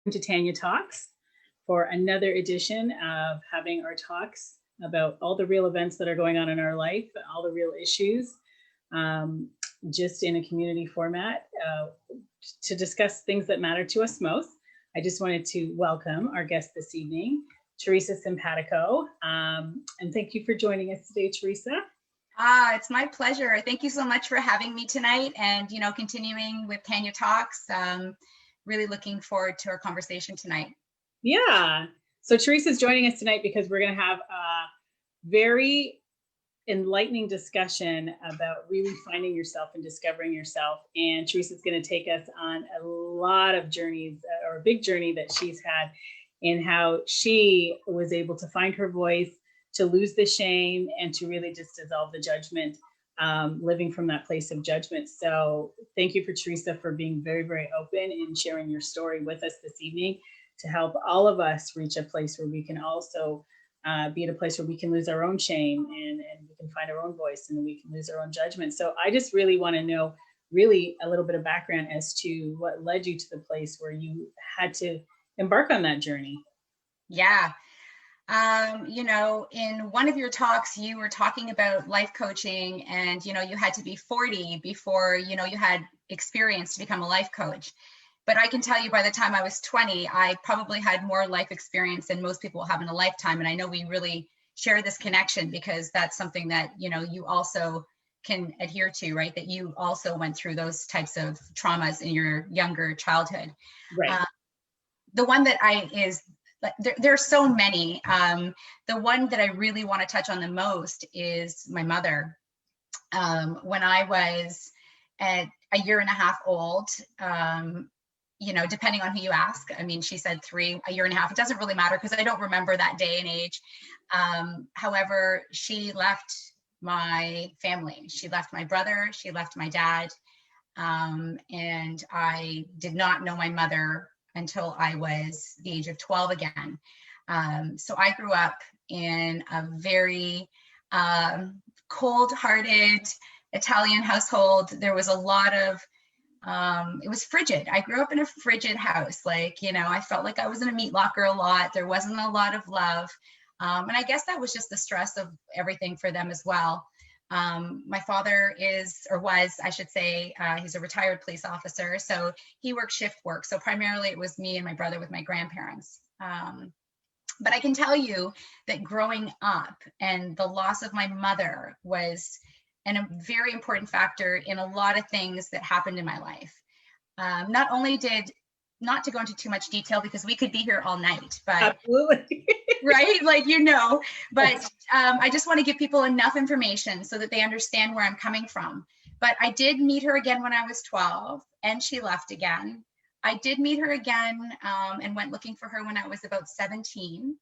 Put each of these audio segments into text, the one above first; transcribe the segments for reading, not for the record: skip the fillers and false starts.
To Tanya Talks for another edition of having our talks about all the real events that are going on in our life, all the real issues, um, just in a community format to discuss things that matter to us most. I just wanted to welcome our guest this evening, Theresa Simpatico, and thank you for joining us today, Theresa. It's my pleasure. Thank you so much for having me tonight and, continuing with Tanya Talks. Really looking forward to our conversation tonight. Yeah. So Theresa's joining us tonight because we're going to have a very enlightening discussion about really finding yourself and discovering yourself. And Theresa's going to take us on a lot of journeys, or a big journey that she's had in how she was able to find her voice, to lose the shame, and to really just dissolve the judgment, living from that place of judgment. So thank you for Theresa for being very, very open and sharing your story with us this evening to help all of us reach a place where we can also be at a place where we can lose our own shame and we can find our own voice and we can lose our own judgment. So I just really want to know really a little bit of background as to what led you to the place where you had to embark on that journey. Yeah. In one of your talks, you were talking about life coaching and, you had to be 40 before, you had experience to become a life coach. But I can tell you by the time I was 20, I probably had more life experience than most people have in a lifetime. And I know we really share this connection because that's something that, you also can adhere to, right? That you also went through those types of traumas in your younger childhood. Right. The one that there are so many. The one that I really want to touch on the most is my mother. When I was at a year and a half old, depending on who you ask, I mean, she said 3, a year and a half. It doesn't really matter because I don't remember that day and age. However, she left my family. She left my brother. She left my dad. And I did not know my mother until I was the age of 12 again. So I grew up in a very cold-hearted Italian household. There was a lot of, it was frigid. I grew up in a frigid house. I felt like I was in a meat locker a lot. There wasn't a lot of love. And I guess that was just the stress of everything for them as well. My father is, or was, I should say, he's a retired police officer. So he worked shift work. So primarily it was me and my brother with my grandparents. But I can tell you that growing up and the loss of my mother was a very important factor in a lot of things that happened in my life. Not to go into too much detail because we could be here all night, but absolutely. Right? But I just want to give people enough information so that they understand where I'm coming from. But I did meet her again when I was 12 and she left again. I did meet her again and went looking for her when I was about 17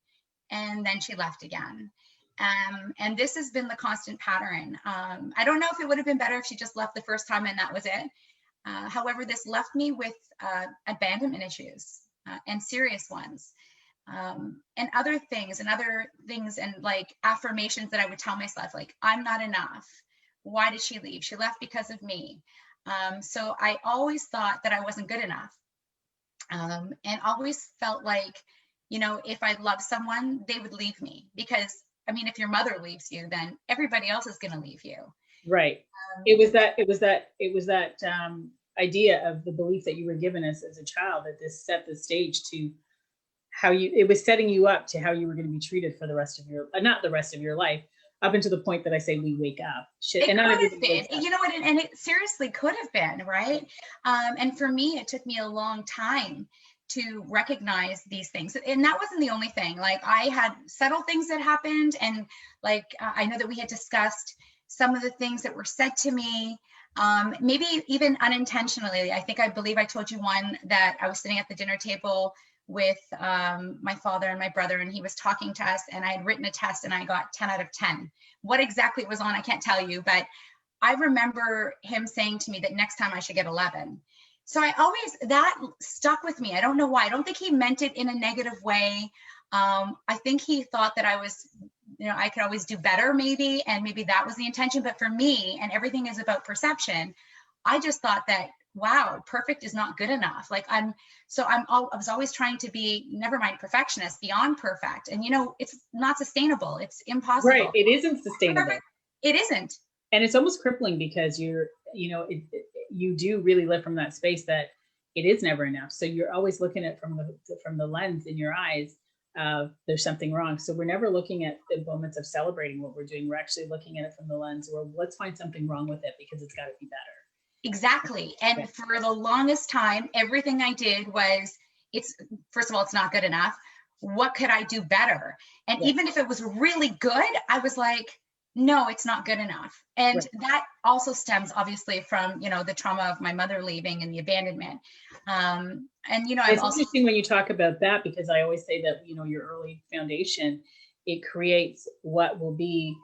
and then she left again. And this has been the constant pattern. I don't know if it would have been better if she just left the first time and that was it. However, this left me with abandonment issues and serious ones. And other things and like affirmations that I would tell myself, like, I'm not enough. Why did she leave? She left because of me. So I always thought that I wasn't good enough. And always felt like, if I loved someone, they would leave me because, I mean, if your mother leaves you, then everybody else is going to leave you. Right. It was that idea of the belief that you were given as a child that this set the stage to it was setting you up to how you were going to be treated for the rest of not the rest of your life, up until the point that I say we wake up. It could have been, and it seriously could have been, right? And for me, it took me a long time to recognize these things. And that wasn't the only thing. Like, I had subtle things that happened. And I know that we had discussed some of the things that were said to me, maybe even unintentionally. I believe I told you one that I was sitting at the dinner table with my father and my brother, and he was talking to us, and I had written a test and I got 10 out of 10. What exactly it was on, I can't tell you, but I remember him saying to me that next time I should get 11. So that stuck with me. I don't know why. I don't think he meant it in a negative way. I think he thought that I was, I could always do better maybe, and maybe that was the intention. But for me, and everything is about perception, I just thought that wow, perfect is not good enough. Like I was always trying to be, never mind perfectionist, beyond perfect. And, you know, it's not sustainable. It's impossible. Right. It isn't sustainable. Perfect. It isn't. And it's almost crippling because you do really live from that space that it is never enough. So you're always looking at from the lens in your eyes of there's something wrong. So we're never looking at the moments of celebrating what we're doing. We're actually looking at it from the lens where let's find something wrong with it because it's got to be better. Exactly. And for the longest time, everything I did was, first of all, it's not good enough. What could I do better? And even if it was really good, I was like, no, it's not good enough. And that also stems obviously from, you know, the trauma of my mother leaving and the abandonment. And, you know, it's interesting when you talk about that, because I always say that, you know, your early foundation, it creates what will be,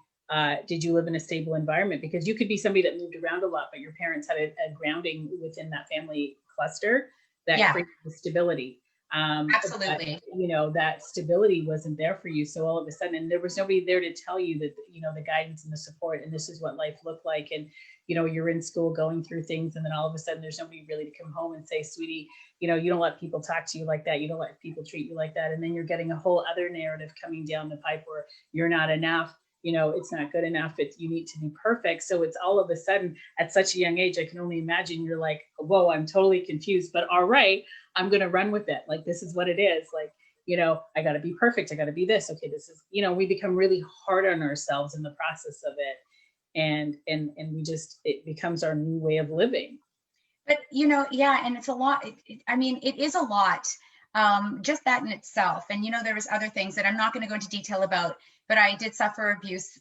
did you live in a stable environment? Because you could be somebody that moved around a lot, but your parents had a grounding within that family cluster that created the stability. Absolutely. But, you know, that stability wasn't there for you. So all of a sudden, and there was nobody there to tell you that, you know, the guidance and the support, and this is what life looked like. And, you know, you're in school going through things, and then all of a sudden there's nobody really to come home and say, sweetie, you know, you don't let people talk to you like that. You don't let people treat you like that. And then you're getting a whole other narrative coming down the pipe where you're not enough. You know, it's not good enough. You need to be perfect. So it's all of a sudden at such a young age, I can only imagine you're like, whoa, I'm totally confused, but all right, I'm going to run with it. Like, this is what it is. Like, you know, I got to be perfect. I got to be this. Okay. This is, you know, we become really hard on ourselves in the process of it. And it becomes our new way of living. But, you know, and it's a lot. I mean, it is a lot. Just that in itself. And, you know, there was other things that I'm not going to go into detail about, but I did suffer abuse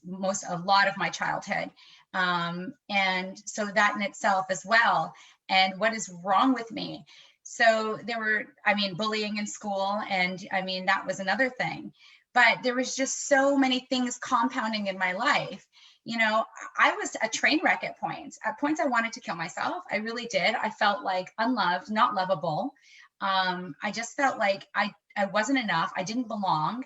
a lot of my childhood. And so that in itself as well. And what is wrong with me? So there were, bullying in school. And that was another thing, but there was just so many things compounding in my life. You know, I was a train wreck at points. At points, I wanted to kill myself. I really did. I felt like unloved, not lovable. I just felt like I wasn't enough. I didn't belong.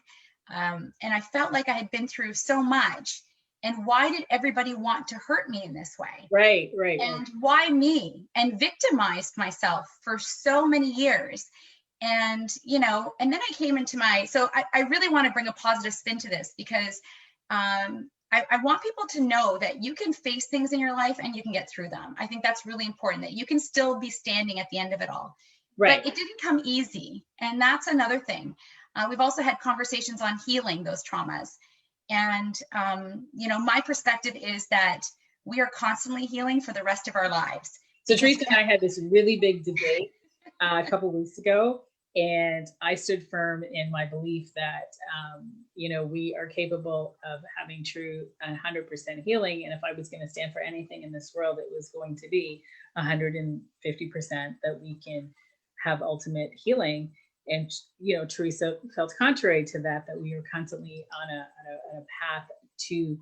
And I felt like I had been through so much. And why did everybody want to hurt me in this way? Right. And why me? And victimized myself for so many years. And, you know, and then I came into so I really want to bring a positive spin to this, because I want people to know that you can face things in your life and you can get through them. I think that's really important, that you can still be standing at the end of it all. Right. But it didn't come easy. And that's another thing. We've also had conversations on healing those traumas. And, you know, my perspective is that we are constantly healing for the rest of our lives. So Theresa and I had this really big debate a couple of weeks ago, and I stood firm in my belief that, you know, we are capable of having true 100% healing. And if I was going to stand for anything in this world, it was going to be 150% that we can have ultimate healing. And, you know, Theresa felt contrary to that we are constantly on a path to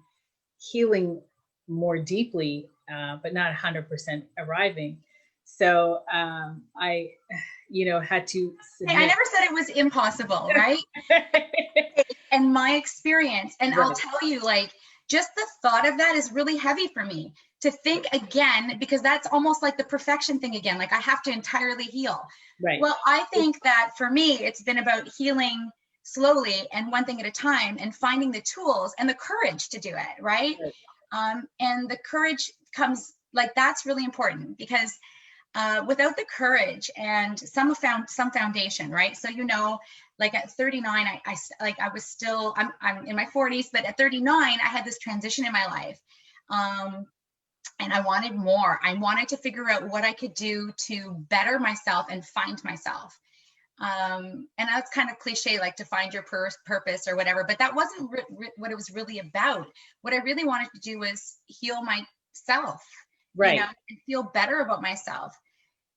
healing more deeply, but not 100% arriving. So I, you know, had to submit. I never said it was impossible, right? And my experience, and I'll tell you, like, just the thought of that is really heavy for me to think again, because that's almost like the perfection thing again. Like, I have to entirely heal. Right. Well, I think that for me, it's been about healing slowly and one thing at a time, and finding the tools and the courage to do it. Right. And the courage comes, like, that's really important, because without the courage and some foundation, right? So, you know, like at 39, I was still, I'm in my 40s, but at 39, I had this transition in my life. And I wanted more. I wanted to figure out what I could do to better myself and find myself. And that's kind of cliche, like to find your purpose or whatever, but that wasn't what it was really about. What I really wanted to do was heal myself, right, you know, and feel better about myself.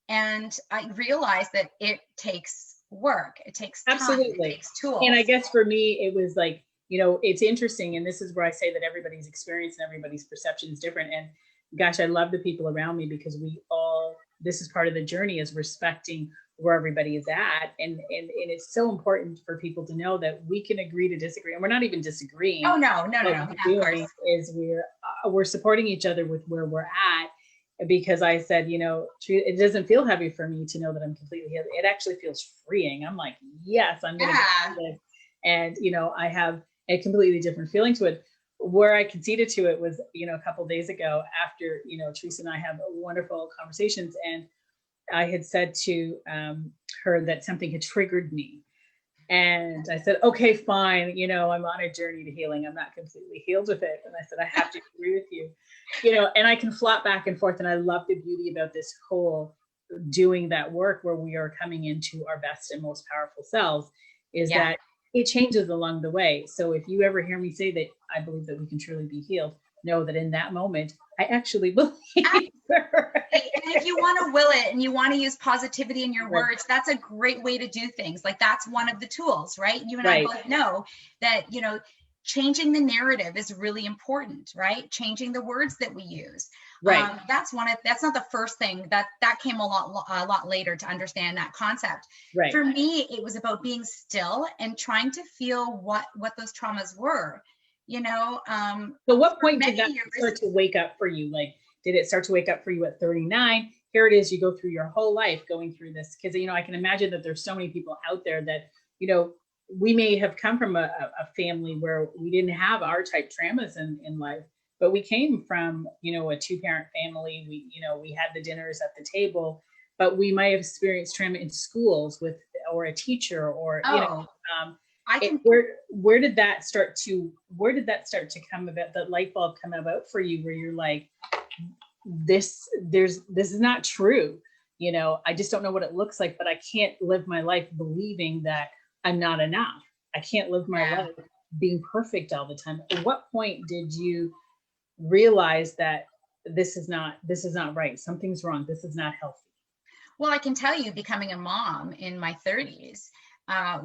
And I realized that it takes work. It takes time. Absolutely. It takes tools. And I guess for me, it was like, you know, it's interesting. And this is where I say that everybody's experience and everybody's perception is different. And gosh, I love the people around me, because this is part of the journey, is respecting where everybody is at. And it's so important for people to know that we can agree to disagree. And we're not even disagreeing. Oh, no. Of course. Is we're supporting each other with where we're at. because I said, it doesn't feel heavy for me to know that I'm completely healed. It actually feels freeing. I'm like, yes, I'm going to Yeah. do this. And, I have a completely different feeling to it. Where I conceded to it was, a couple of days ago after, Theresa and I have wonderful conversations. And I had said to her that something had triggered me. And I said, okay, fine. I'm on a journey to healing. I'm not completely healed with it. And I said, I have to agree with you, and I can flop back and forth. And I love the beauty about this whole doing that work where we are coming into our best and most powerful selves is that it changes along the way. So if you ever hear me say that I believe that we can truly be healed, know that in that moment, I actually believe. And if you want to will it and you want to use positivity in your words, that's a great way to do things. Like that's one of the tools, right? You and I both know that, changing the narrative is really important, right? Changing the words that we use. Right. That's not the first thing that came a lot later to understand that concept. Right. For me, it was about being still and trying to feel what those traumas were, So what point did that start to wake up for you? Like, did it start to wake up for you at 39? Here it is, you go through your whole life going through this. Because, I can imagine that there's so many people out there that, we may have come from a family where we didn't have our type traumas in life, but we came from, a 2-parent family. We had the dinners at the table, but we might have experienced trauma in schools or a teacher or, where did that start to come about, the light bulb come about for you where you're like, this is not true. I just don't know what it looks like, but I can't live my life believing that I'm not enough. I can't live my life being perfect all the time. At what point did you realize that this is not right? Something's wrong. This is not healthy. Well, I can tell you becoming a mom in my 30s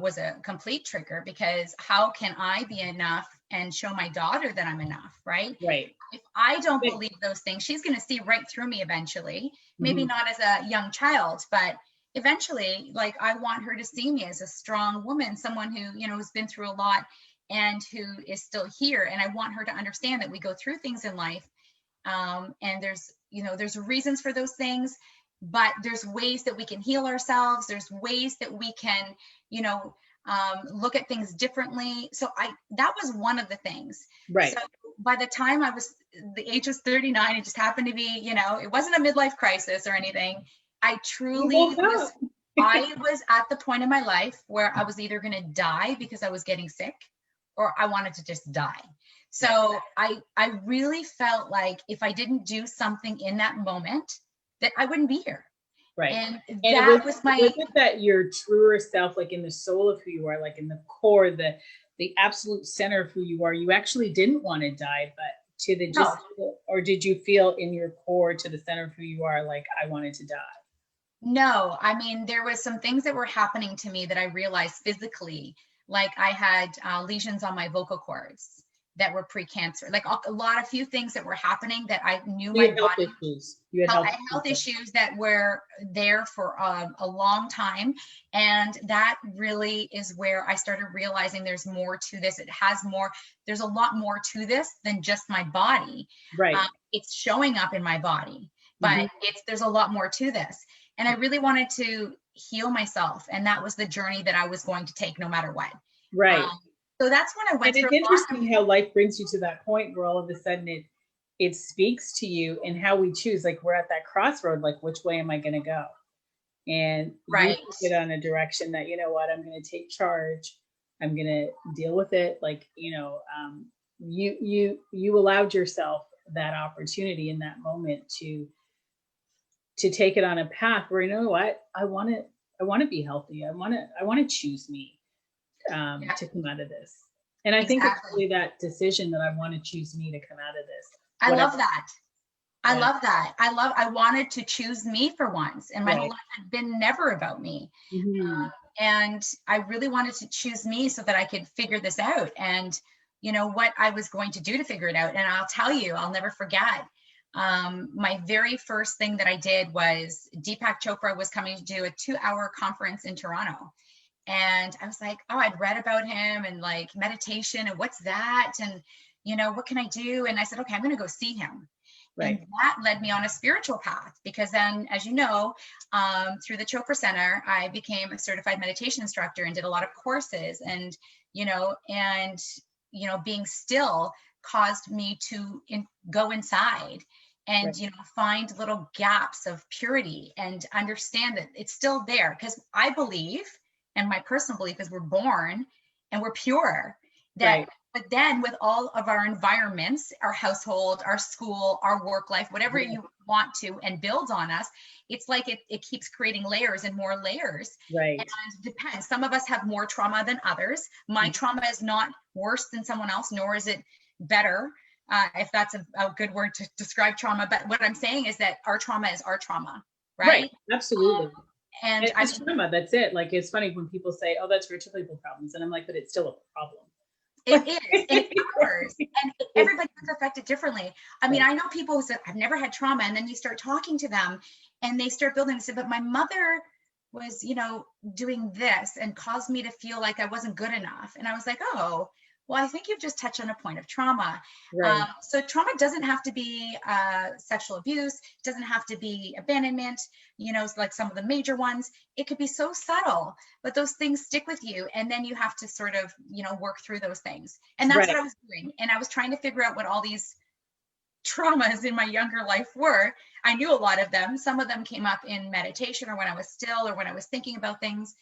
was a complete trigger, because how can I be enough and show my daughter that I'm enough, right? Right. If I don't believe those things, she's going to see right through me eventually. Maybe not as a young child, but eventually, like, I want her to see me as a strong woman, someone who, has been through a lot and who is still here. And I want her to understand that we go through things in life. And there's reasons for those things, but there's ways that we can heal ourselves. There's ways that we can, look at things differently. So that was one of the things. Right. So by the time the age was 39, it just happened to be, it wasn't a midlife crisis or anything. I was at the point in my life where I was either going to die because I was getting sick, or I wanted to just die. So I really felt like if I didn't do something in that moment, that I wouldn't be here. Right. And that was it that your truer self, like in the soul of who you are, like in the core, the absolute center of who you are, you actually didn't want to die, but or did you feel in your core to the center of who you are, like, I wanted to die? No, I mean, there was some things that were happening to me that I realized physically, like I had lesions on my vocal cords that were pre-cancer, like a few things that were happening that I knew my body. You had health issues that were there for a long time. And that really is where I started realizing there's more to this. There's a lot more to this than just my body. Right. It's showing up in my body, but there's a lot more to this. And I really wanted to heal myself. And that was the journey that I was going to take no matter what. Right. So that's when I went through. And it's interesting how life brings you to that point where all of a sudden it speaks to you, and how we choose. Like, we're at that crossroad, like, which way am I going to go? And you get on a direction that, you know what, I'm going to take charge. I'm going to deal with it. Like, you allowed yourself that opportunity in that moment to take it on a path where, you know what, I want to be healthy. I want to choose me to come out of this. And I think it's really that decision that I want to choose me to come out of this. I love that. I love that. I wanted to choose me for once, and my whole life had been never about me. And I really wanted to choose me so that I could figure this out, and what I was going to do to figure it out. And I'll tell you, I'll never forget. My very first thing that I did was Deepak Chopra was coming to do a 2-hour conference in Toronto. And I was like, oh, I'd read about him and like meditation and what's that? And, what can I do? And I said, okay, I'm going to go see him. Right. And that led me on a spiritual path, because then, as you know, through the Chopra Center, I became a certified meditation instructor and did a lot of courses, and, being still caused me to go inside and, Right. find little gaps of purity and understand that it's still there. Because I believe, and my personal belief is, we're born and we're pure. Right. But then with all of our environments, our household, our school, our work life, whatever Yeah. you want to, and builds on us, it's like it keeps creating layers and more layers. Right. And it depends. Some of us have more trauma than others. My trauma is not worse than someone else, nor is it better, if that's a good word to describe trauma. But what I'm saying is that our trauma is our trauma, right? Absolutely. And It's just trauma. That's it. Like, it's funny when people say, "Oh, that's rich people problems," and I'm like, "But it's still a problem." it is, and it covers, and everybody gets affected differently. I mean, I know people who said, "I've never had trauma," and then you start talking to them, and they start building. They say, "But my mother was, doing this and caused me to feel like I wasn't good enough." And I was like, "Oh, well, I think you've just touched on a point of trauma." Right. So trauma doesn't have to be sexual abuse, doesn't have to be abandonment, like some of the major ones. It could be so subtle, but those things stick with you. And then you have to sort of, work through those things. And that's what I was doing. And I was trying to figure out what all these traumas in my younger life were. I knew a lot of them. Some of them came up in meditation, or when I was still, or when I was thinking about things.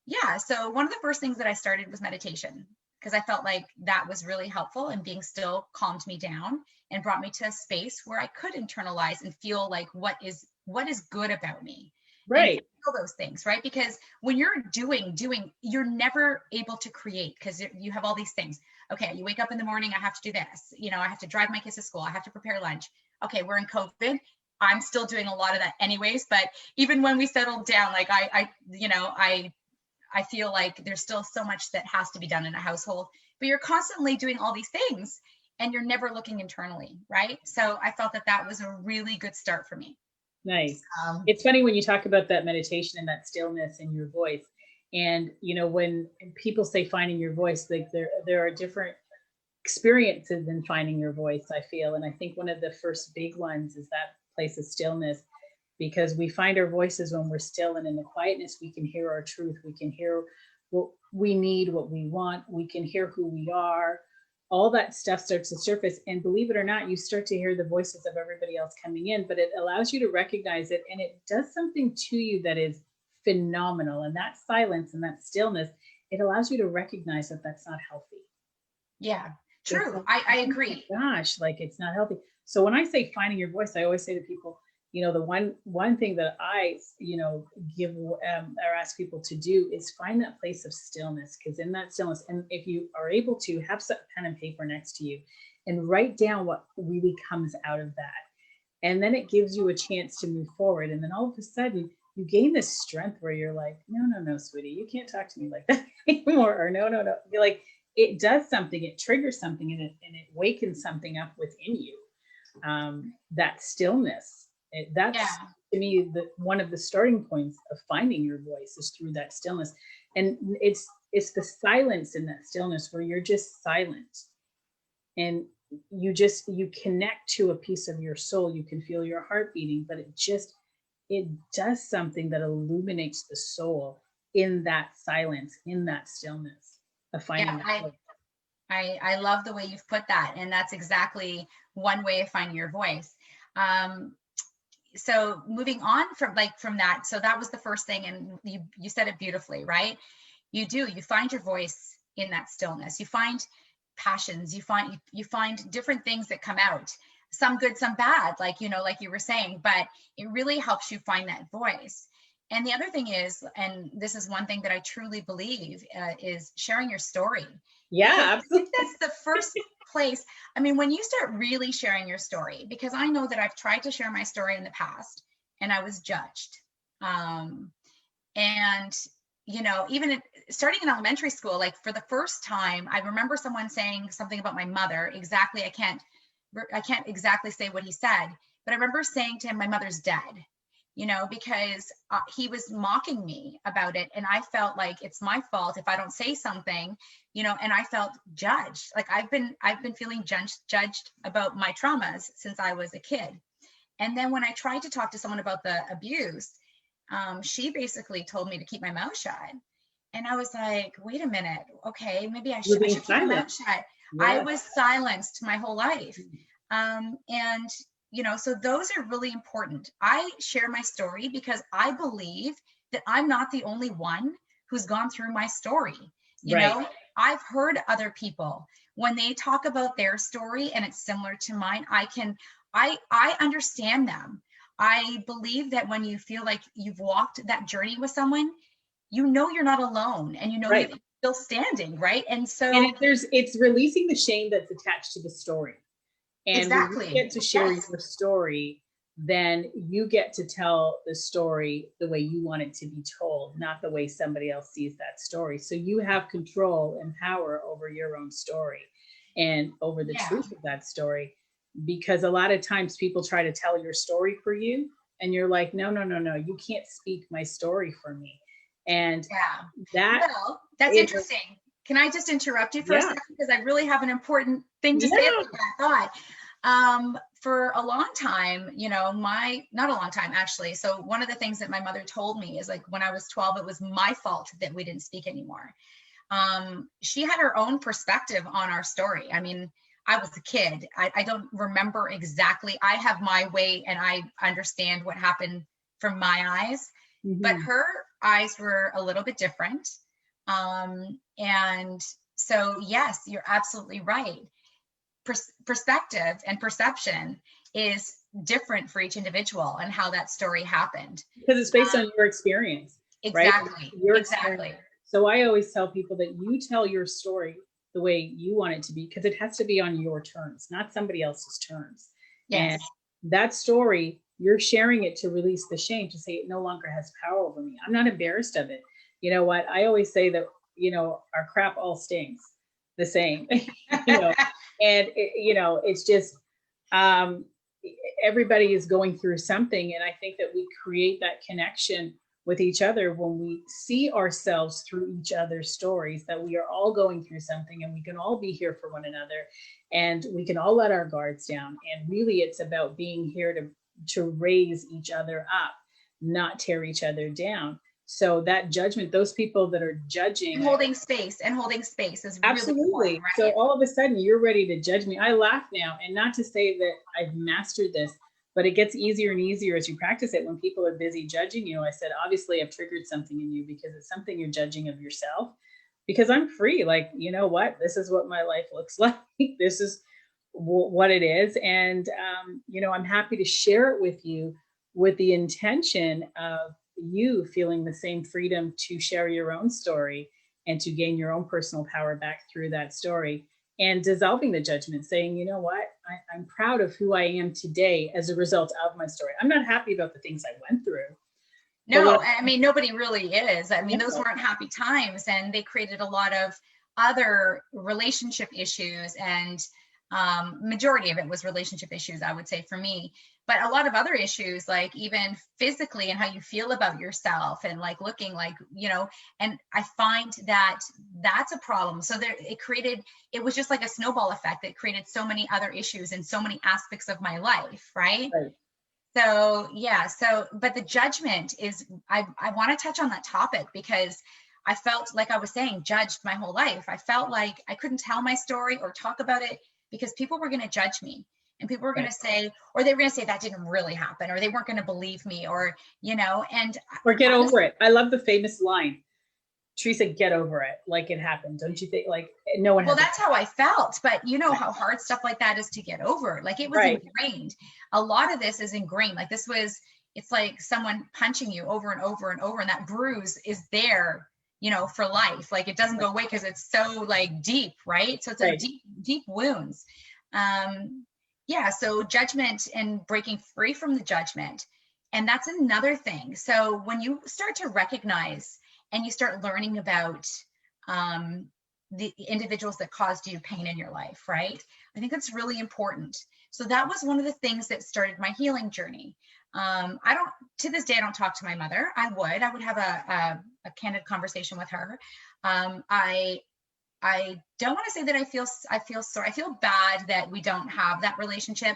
Yeah. So one of the first things that I started was meditation, because I felt like that was really helpful, and being still calmed me down and brought me to a space where I could internalize and feel like what is good about me. Right. And feel those things, right? Because when you're doing, you're never able to create, because you have all these things. Okay, you wake up in the morning, I have to do this. I have to drive my kids to school. I have to prepare lunch. Okay, we're in COVID. I'm still doing a lot of that anyways. But even when we settled down, like I feel like there's still so much that has to be done in a household, but you're constantly doing all these things and you're never looking internally, right? So I felt that that was a really good start for me. Nice. It's funny when you talk about that meditation and that stillness in your voice. And, when people say finding your voice, like there are different experiences in finding your voice, I feel. And I think one of the first big ones is that place of stillness, because we find our voices when we're still, and in the quietness, we can hear our truth. We can hear what we need, what we want. We can hear who we are. All that stuff starts to surface. And believe it or not, you start to hear the voices of everybody else coming in, but it allows you to recognize it. And it does something to you that is phenomenal. And that silence and that stillness, it allows you to recognize that that's not healthy. Yeah, true. I agree. Oh gosh, like, it's not healthy. So when I say finding your voice, I always say to people, the one thing that I, give or ask people to do is find that place of stillness, because in that stillness, and if you are able to, have some pen and paper next to you and write down what really comes out of that. And then it gives you a chance to move forward. And then all of a sudden you gain this strength where you're like, no, sweetie, you can't talk to me like that anymore. Or no. You're like, it does something, it triggers something, and it wakens something up within you. That stillness. That's to me one of the starting points of finding your voice is through that stillness. And it's the silence in that stillness where you're just silent, and you connect to a piece of your soul. You can feel your heart beating, but it does something that illuminates the soul in that silence, in that stillness of finding that voice. I love the way you've put that, and that's exactly one way of finding your voice. So moving on from that, so that was the first thing, and you said it beautifully, right? You find your voice in that stillness. You find passions, you find different things that come out, some good, some bad, like you were saying, but it really helps you find that voice. And the other thing is, and this is one thing that I truly believe, is sharing your story. Yeah, absolutely. I think that's the first place. I mean, when you start really sharing your story, because I know that I've tried to share my story in the past and I was judged. And, even starting in elementary school, like for the first time, I remember someone saying something about my mother. Exactly. I can't exactly say what he said, but I remember saying to him, my mother's dead. because he was mocking me about it. And I felt like it's my fault if I don't say something, and I felt judged. Like I've been feeling judged about my traumas since I was a kid. And then when I tried to talk to someone about the abuse, she basically told me to keep my mouth shut. And I was like, wait a minute. Okay, maybe I should keep my mouth shut. Yeah. I was silenced my whole life. And so those are really important. I share my story because I believe that I'm not the only one who's gone through my story. You know, I've heard other people when they talk about their story and it's similar to mine, I understand them. I believe that when you feel like you've walked that journey with someone, you're not alone, and you're still standing, right? And so it's releasing the shame that's attached to the story. And when you get to share your story, then you get to tell the story the way you want it to be told, not the way somebody else sees that story. So you have control and power over your own story and over the truth of that story. Because a lot of times people try to tell your story for you, and you're like, no, you can't speak my story for me. And that's interesting. Can I just interrupt you for a second? Because I really have an important thing to say about that thought. For a long time, not a long time actually. So one of the things that my mother told me is, like, when I was 12, it was my fault that we didn't speak anymore. She had her own perspective on our story. I mean, I was a kid. I don't remember exactly. I have my way and I understand what happened from my eyes, but her eyes were a little bit different. And so, yes, you're absolutely right. Perspective and perception is different for each individual and how that story happened. Because it's based on your experience. Exactly. Right? Exactly. So I always tell people that you tell your story the way you want it to be, because it has to be on your terms, not somebody else's terms. Yes. And that story, you're sharing it to release the shame, to say it no longer has power over me. I'm not embarrassed of it. You know what? I always say that, our crap all stings the same, and it's just, everybody is going through something. And I think that we create that connection with each other when we see ourselves through each other's stories, that we are all going through something and we can all be here for one another, and we can all let our guards down. And really it's about being here to raise each other up, not tear each other down. So that judgment, those people that are judging, and holding space is absolutely really important, right? So all of a sudden you're ready to judge me. I laugh now, and not to say that I've mastered this, but it gets easier and easier as you practice it. When people are busy judging you, I said, obviously I've triggered something in you, because it's something you're judging of yourself. Because I'm free. Like, you know what? This is what my life looks like. This is what it is. And, I'm happy to share it with you, with the intention of you feeling the same freedom to share your own story and to gain your own personal power back through that story, and dissolving the judgment, saying, you know what, I'm proud of who I am today as a result of my story. I'm not happy about the things I went through. No, I mean, nobody really is. I mean, those weren't happy times, and they created a lot of other relationship issues, and majority of it was relationship issues, I would say, for me. But a lot of other issues, like even physically and how you feel about yourself, and like looking like, and I find that that's a problem. So it was just like a snowball effect that created so many other issues in so many aspects of my life, right? So, but the judgment is, I want to touch on that topic, because I felt, like I was saying, judged my whole life. I felt like I couldn't tell my story or talk about it because people were going to judge me, and people were going to say, or they were going to say that didn't really happen, or they weren't going to believe me, or, or get over it. I love the famous line, Theresa, get over it. Like it happened. Don't you think? Like no one. Well, that's how I felt. But you know how hard stuff like that is to get over. Like it was ingrained. A lot of this is ingrained. Like it's like someone punching you over and over and over. And that bruise is there, for life. Like it doesn't go away because it's so like deep, right? So it's a deep, deep wounds. So judgment and breaking free from the judgment. And that's another thing. So when you start to recognize and you start learning about the individuals that caused you pain in your life, right? I think that's really important. So that was one of the things that started my healing journey. I don't, to this day, I don't talk to my mother. I would have a candid conversation with her. I don't want to say that I feel sorry. I feel bad that we don't have that relationship,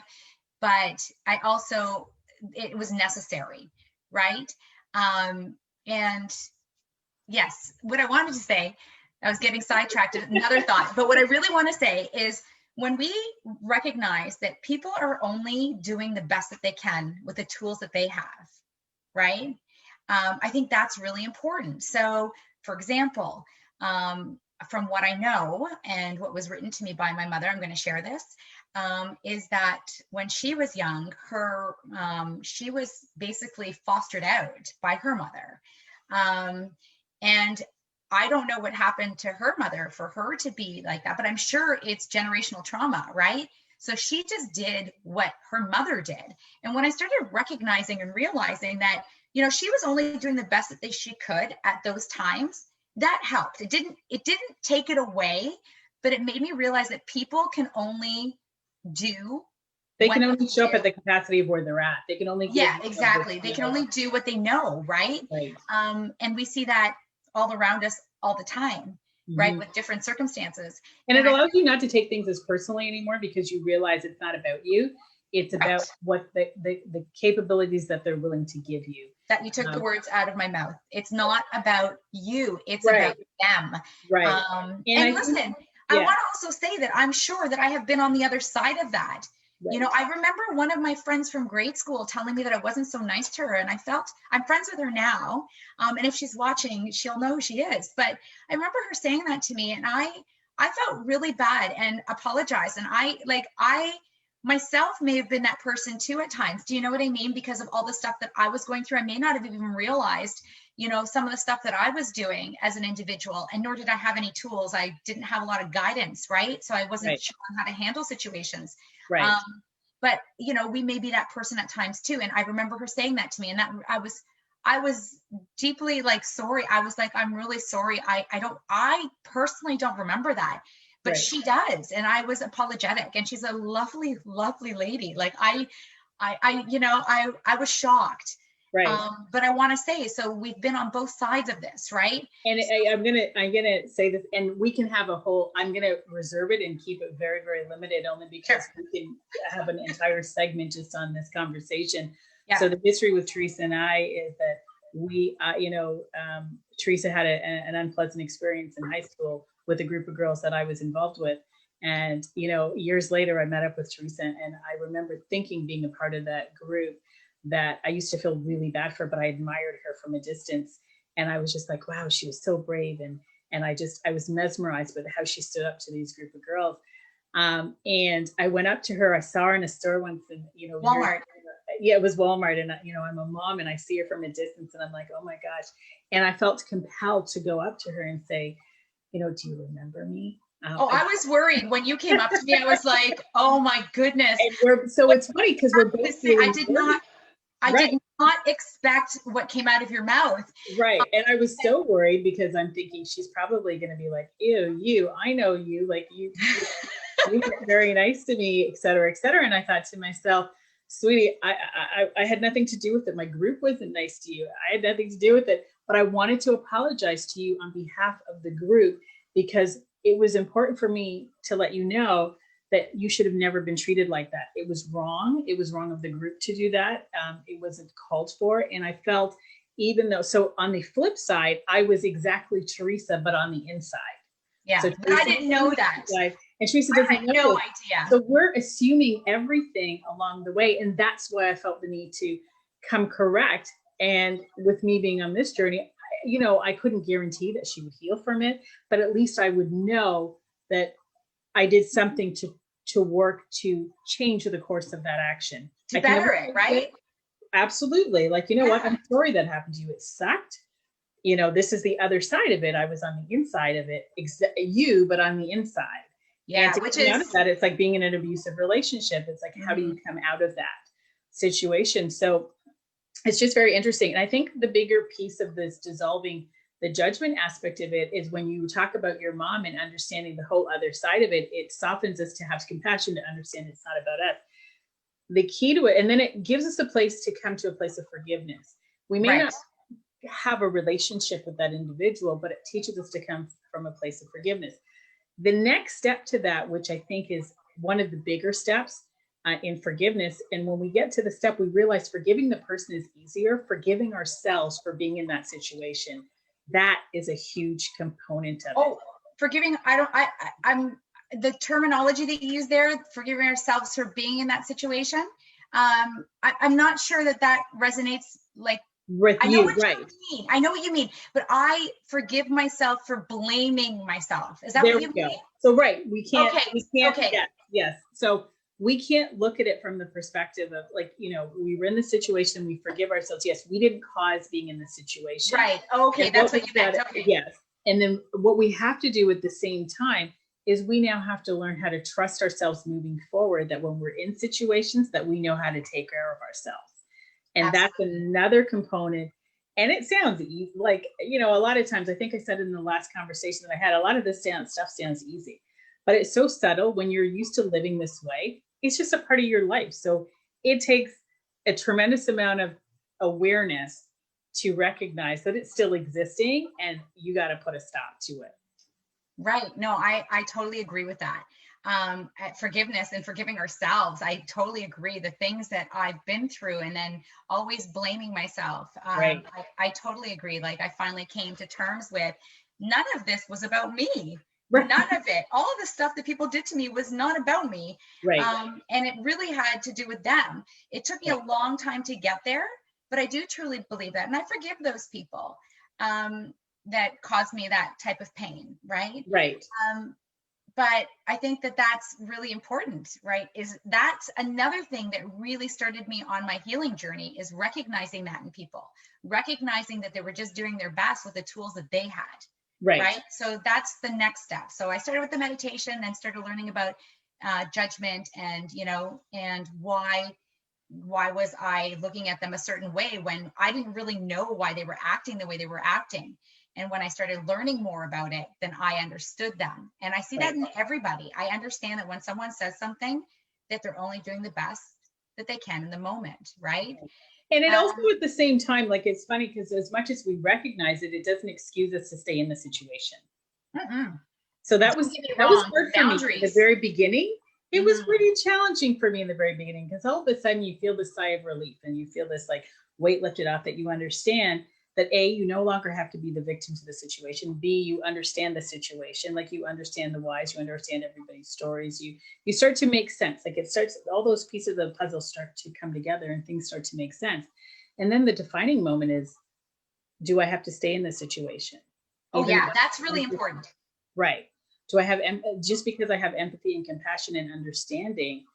but I also, it was necessary. Right. And yes, what I wanted to say, I was getting sidetracked, another thought, but what I really want to say is when we recognize that people are only doing the best that they can with the tools that they have, right? I think that's really important. So, for example, from what I know and what was written to me by my mother, I'm going to share this, is that when she was young, she was basically fostered out by her mother. And I don't know what happened to her mother for her to be like that, but I'm sure it's generational trauma, right? So she just did what her mother did. And when I started recognizing and realizing that, she was only doing the best that she could at those times, that helped. It didn't take it away, but it made me realize that people can only do they can only show up at the capacity of where they're at. They can only exactly. They can only do what they know, right? And we see that all around us all the time, right? With different circumstances. And it allows you not to take things as personally anymore because you realize it's not about you. It's about what the capabilities that they're willing to give you. That you took the words out of my mouth. It's not about you. It's about them. Right. And listen, I want to also say that I'm sure that I have been on the other side of that. Right. I remember one of my friends from grade school telling me that I wasn't so nice to her. And I'm friends with her now. And if she's watching, she'll know who she is. But I remember her saying that to me and I felt really bad and apologized. And I myself may have been that person too at times. Do you know what I mean? Because of all the stuff that I was going through, I may not have even realized, some of the stuff that I was doing as an individual, and nor did I have any tools. I didn't have a lot of guidance, right? So I wasn't sure on how to handle situations. Right. But we may be that person at times too. And I remember her saying that to me, and that I was deeply sorry. I was like, I'm really sorry. I personally don't remember that. But she does. And I was apologetic, and she's a lovely, lovely lady. I was shocked. Right. But I want to say, so we've been on both sides of this, right? And I'm gonna say this, and we can have I'm gonna reserve it and keep it very, very limited, only because we can have an entire segment just on this conversation. Yeah. So the history with Theresa and I is that we, Theresa had an unpleasant experience in high school with a group of girls that I was involved with. And, years later, I met up with Theresa, and I remember thinking, being a part of that group, that I used to feel really bad for her, but I admired her from a distance. And I was just like, wow, she was so brave. And I was mesmerized with how she stood up to these group of girls. And I went up to her, I saw her in a store once, and, Walmart. Yeah, it was Walmart. And, I'm a mom, and I see her from a distance, and I'm like, oh my gosh. And I felt compelled to go up to her and say, do you remember me? I was worried when you came up to me. I was like, oh my goodness. So it's funny because we're both I did not expect what came out of your mouth. Right. And I was so worried because I'm thinking she's probably going to be like, ew, I know you, you were very nice to me, et cetera, et cetera. And I thought to myself, sweetie, I had nothing to do with it. My group wasn't nice to you. I had nothing to do with it, but I wanted to apologize to you on behalf of the group, because it was important for me to let you know that you should have never been treated like that. It was wrong. It was wrong of the group to do that. It wasn't called for. And I felt, so on the flip side, I was exactly Theresa, but on the inside. Yeah, so but I didn't know that. And Theresa doesn't know. No idea. So we're assuming everything along the way. And that's why I felt the need to come correct. And with me being on this journey, I couldn't guarantee that she would heal from it, but at least I would know that I did something to work to change the course of that action. To better it, right? Absolutely. What? I'm sorry that happened to you. It sucked. This is the other side of it. I was on the inside of it, but on the inside. Yeah, which is out of that, it's like being in an abusive relationship. It's like, how do you come out of that situation? So it's just very interesting. And I think the bigger piece of this dissolving the judgment aspect of it is when you talk about your mom and understanding the whole other side of it, it softens us to have compassion, to understand it's not about us. the key to it, and then it gives us a place to come to a place of forgiveness. We may Right. not have a relationship with that individual, but it teaches us to come from a place of forgiveness. The next step to that, which I think is one of the bigger steps in forgiveness, and when we get to the step, we realize forgiving the person is easier. Forgiving ourselves for being in that situation, that is a huge component of it. Forgiving, I'm the terminology that you use there, forgiving ourselves for being in that situation. I'm not sure that resonates like with I know you, what right? you mean. I know what you mean, but I forgive myself for blaming myself. Is that There what you we go. mean? So right, we can't. Okay. Yes. So we can't look at it from the perspective of like, you know, we were in the situation, we forgive ourselves. Yes, we didn't cause being in the situation. Right. Okay, that's what you meant. Okay. Yes. And then what we have to do at the same time is we now have to learn how to trust ourselves moving forward, that when we're in situations that we know how to take care of ourselves. And Absolutely. that's another component. And it sounds like, you know, a lot of times, I think I said in the last conversation that I had, a lot of this stuff sounds easy, but it's so subtle when you're used to living this way. It's just a part of your life. So it takes a tremendous amount of awareness to recognize that it's still existing and you got to put a stop to it. Right. No, I totally agree with that. Forgiveness and forgiving ourselves. I totally agree. The things that I've been through and then always blaming myself. Right. I totally agree. Like I finally came to terms with none of this was about me. Right. None of it. All of the stuff that people did to me was not about me. Right. And it really had to do with them. It took me a long time to get there, but I do truly believe that. And I forgive those people that caused me that type of pain. Right. Right. But I think that that's really important, right? That's another thing that really started me on my healing journey, is recognizing that in people, recognizing that they were just doing their best with the tools that they had. Right. So that's the next step. So I started with the meditation, then started learning about judgment and, you know, and why was I looking at them a certain way when I didn't really know why they were acting the way they were acting. And when I started learning more about it, then I understood them. And I see that in everybody. I understand that when someone says something, that they're only doing the best that they can in the moment, right? And it also at the same time, like, it's funny because as much as we recognize it, it doesn't excuse us to stay in the situation. So that was hard for me at the very beginning. It was pretty challenging for me in the very beginning, because all of a sudden you feel this sigh of relief and you feel this like weight lifted off, that you understand that A, you no longer have to be the victim to the situation. B, you understand the situation, like you understand the whys, you understand everybody's stories. You start to make sense. Like it starts, all those pieces of the puzzle start to come together and things start to make sense. And then the defining moment is, do I have to stay in this situation? That's really important. Right. Do I have, just because I have empathy and compassion and understanding,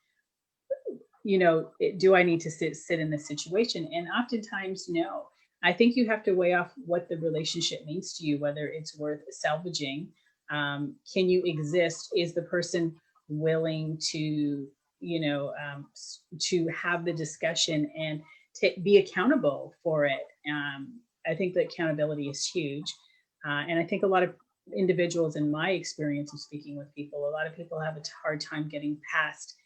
you know, do I need to sit in this situation? And oftentimes, no. I think you have to weigh off what the relationship means to you, whether it's worth salvaging. Can you exist? Is the person willing to, you know, to have the discussion and be accountable for it? I think that accountability is huge. And I think a lot of individuals, in my experience of speaking with people, a lot of people have a hard time getting past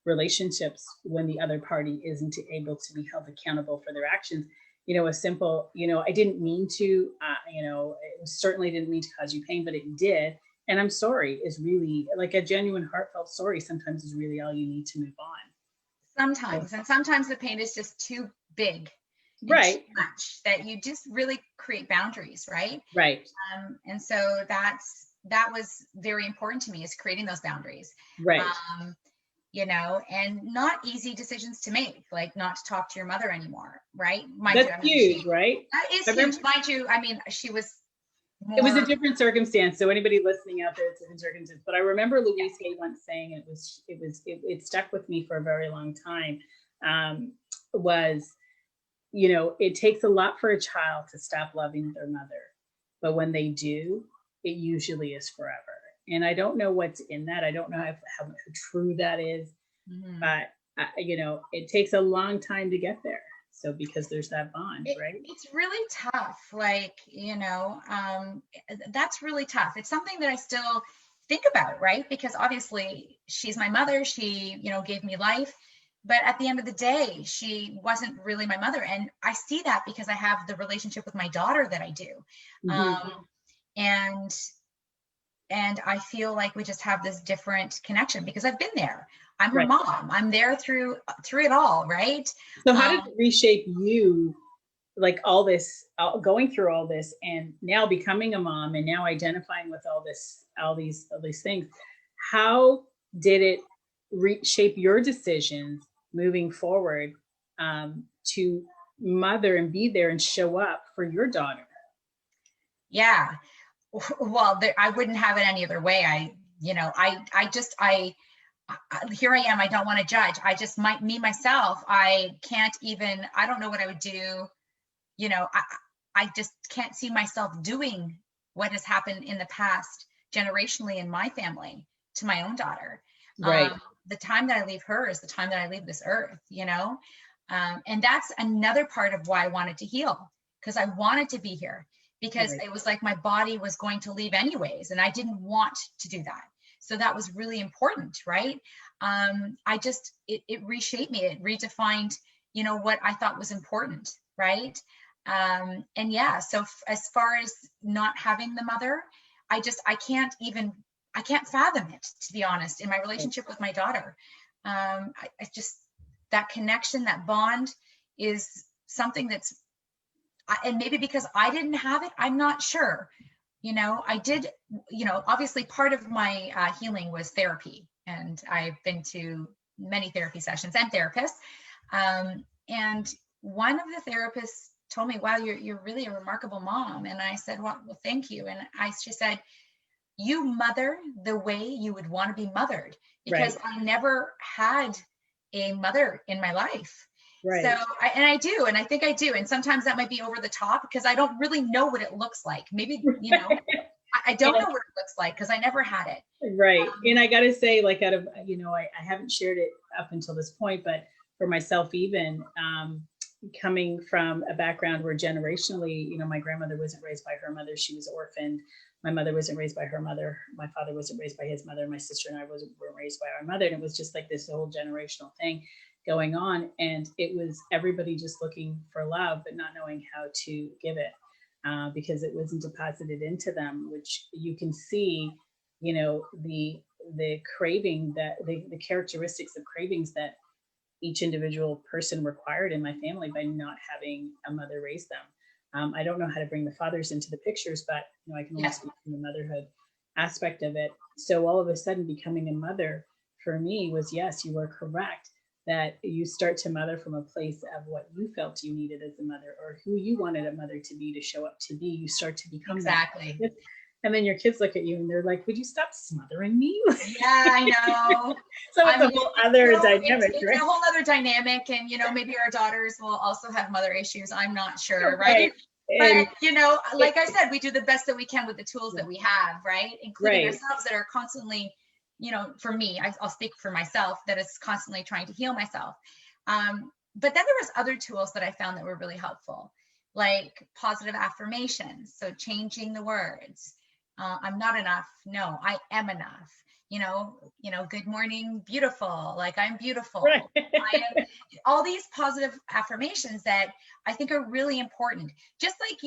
relationships when the other party isn't able to be held accountable for their actions. You know, a simple, you know, I didn't mean to, you know, it certainly didn't mean to cause you pain, but it did. And I'm sorry is really, like, a genuine heartfelt sorry sometimes is really all you need to move on. Sometimes, and sometimes the pain is just too big. Right. Too much, that you just really create boundaries, right? Right. And so that was very important to me, is creating those boundaries. Right. You know, and not easy decisions to make, like not to talk to your mother anymore, right? That's huge, right? That is huge, mind you. I mean, she was more... It was a different circumstance. So anybody listening out there, it's a different circumstance. But I remember Louise Hay once saying, it stuck with me for a very long time, was, you know, it takes a lot for a child to stop loving their mother, but when they do, it usually is forever. And I don't know what's in that. I don't know how true that is, but you know, it takes a long time to get there. So because there's that bond, right? It's really tough. Like, you know, that's really tough. It's something that I still think about, right? Because obviously she's my mother. She, you know, gave me life, but at the end of the day, she wasn't really my mother. And I see that because I have the relationship with my daughter that I do. And I feel like we just have this different connection because I've been there. I'm her mom. I'm there through it all, right? So how did it reshape you, like all this, going through all this, and now becoming a mom, and now identifying with all these things? How did it shape your decisions moving forward, to mother and be there and show up for your daughter? Yeah. Well, I wouldn't have it any other way. Here I am. I don't want to judge. I just myself, I can't even, I don't know what I would do. I just can't see myself doing what has happened in the past generationally in my family to my own daughter. Right. The time that I leave her is the time that I leave this earth, and that's another part of why I wanted to heal, because I wanted to be here, because it was like my body was going to leave anyways, and I didn't want to do that. So that was really important, right? It reshaped me. It redefined, what I thought was important, right? So as far as not having the mother, I can't fathom it, to be honest, in my relationship with my daughter. That connection, that bond is something that's, and maybe because I didn't have it, I'm not sure. I did, obviously part of my healing was therapy, and I've been to many therapy sessions and therapists. And one of the therapists told me, wow, you're really a remarkable mom. And I said, well, thank you. And she said, you mother the way you would want to be mothered, because I never had a mother in my life. Right. So I do, and I think I do. And sometimes that might be over the top because I don't really know what it looks like. Maybe, I don't know what it looks like because I never had it. Right. And I got to say, like, out of, I haven't shared it up until this point, but for myself, even, coming from a background where generationally, my grandmother wasn't raised by her mother. She was orphaned. My mother wasn't raised by her mother. My father wasn't raised by his mother. My sister and I weren't raised by our mother. And it was just like this whole generational thing going on. And it was everybody just looking for love, but not knowing how to give it, because it wasn't deposited into them, which you can see, the craving, that the characteristics of cravings that each individual person required in my family by not having a mother raise them. I don't know how to bring the fathers into the pictures, but I can only speak from the motherhood aspect of it. So all of a sudden becoming a mother for me was, yes, you were correct, that you start to mother from a place of what you felt you needed as a mother, or who you wanted a mother to be, to show up to be. You start to become exactly that. And then your kids look at you and they're like, would you stop smothering me? Yeah, I know. So it's a whole other dynamic, it's right? a whole other dynamic. And, maybe our daughters will also have mother issues. I'm not sure, right? But, like I said, we do the best that we can with the tools that we have, right? Including ourselves, that are constantly, for me, I'll speak for myself, that is constantly trying to heal myself. But then there was other tools that I found that were really helpful, like positive affirmations. So changing the words. I'm not enough. No, I am enough. Good morning, beautiful. Like, I'm beautiful. Right. I am, all these positive affirmations that I think are really important. Just like,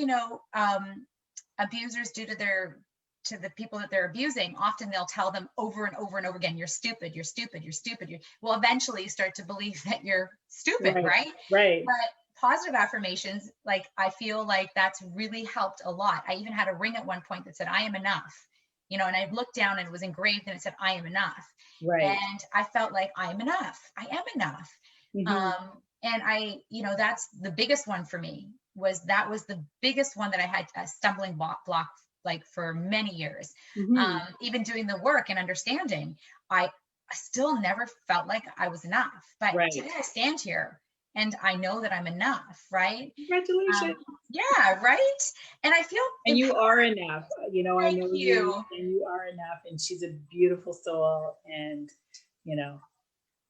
abusers do to the people that they're abusing, often they'll tell them over and over and over again, you're stupid, you're stupid, you're stupid. Well, eventually you start to believe that you're stupid, right? Right. But positive affirmations, like, I feel like that's really helped a lot. I even had a ring at one point that said, I am enough, and I looked down and it was engraved and it said, I am enough. Right. And I felt like I am enough. I am enough. Mm-hmm. And I, that's the biggest one for me, was the biggest one that I had a stumbling block like for many years. Mm-hmm. Even doing the work and understanding, I still never felt like I was enough. But today I stand here and I know that I'm enough, right? Congratulations. Yeah, right. And I feel, and you are enough. I know you, and you are enough. And she's a beautiful soul, and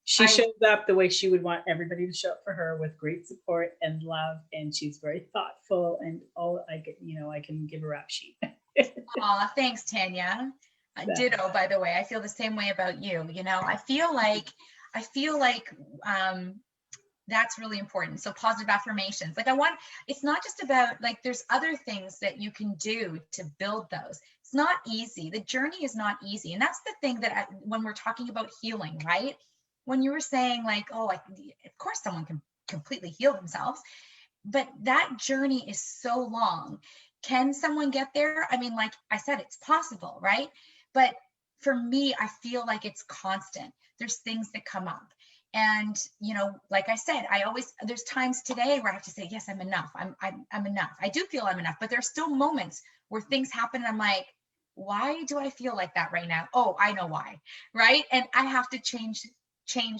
she shows up the way she would want everybody to show up for her, with great support and love. And she's very thoughtful, and I can give a rap sheet. Aw, thanks, Tanya. Ditto, by the way. I feel the same way about you. I feel like I feel like that's really important. So positive affirmations, like it's not just about like, there's other things that you can do to build those. It's not easy. The journey is not easy. And that's the thing that when we're talking about healing, right? When you were saying like, oh, of course someone can completely heal themselves, but that journey is so long. Can someone get there? I mean, like I said, it's possible, right? But for me, I feel like it's constant. There's things that come up. And, you know, like I said, there's times today where I have to say, yes, I'm enough. I'm enough. I do feel I'm enough, but there's still moments where things happen and I'm like, why do I feel like that right now? Oh, I know why. Right. And I have to change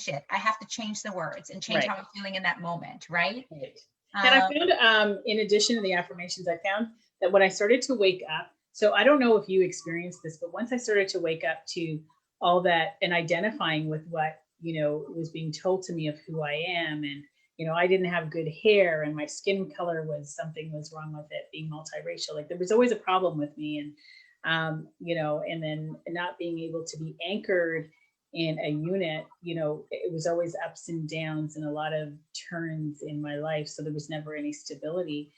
it. I have to change the words and change how I'm feeling in that moment. Right. Right. And I found, in addition to the affirmations, I found that when I started to wake up, so I don't know if you experienced this, but once I started to wake up to all that and identifying with what, you know, was being told to me of who I am, and, you know, I didn't have good hair and my skin color something was wrong with it, being multiracial. Like there was always a problem with me. And, you know, and then not being able to be anchored in a unit, you know, it was always ups and downs and a lot of turns in my life. So there was never any stability.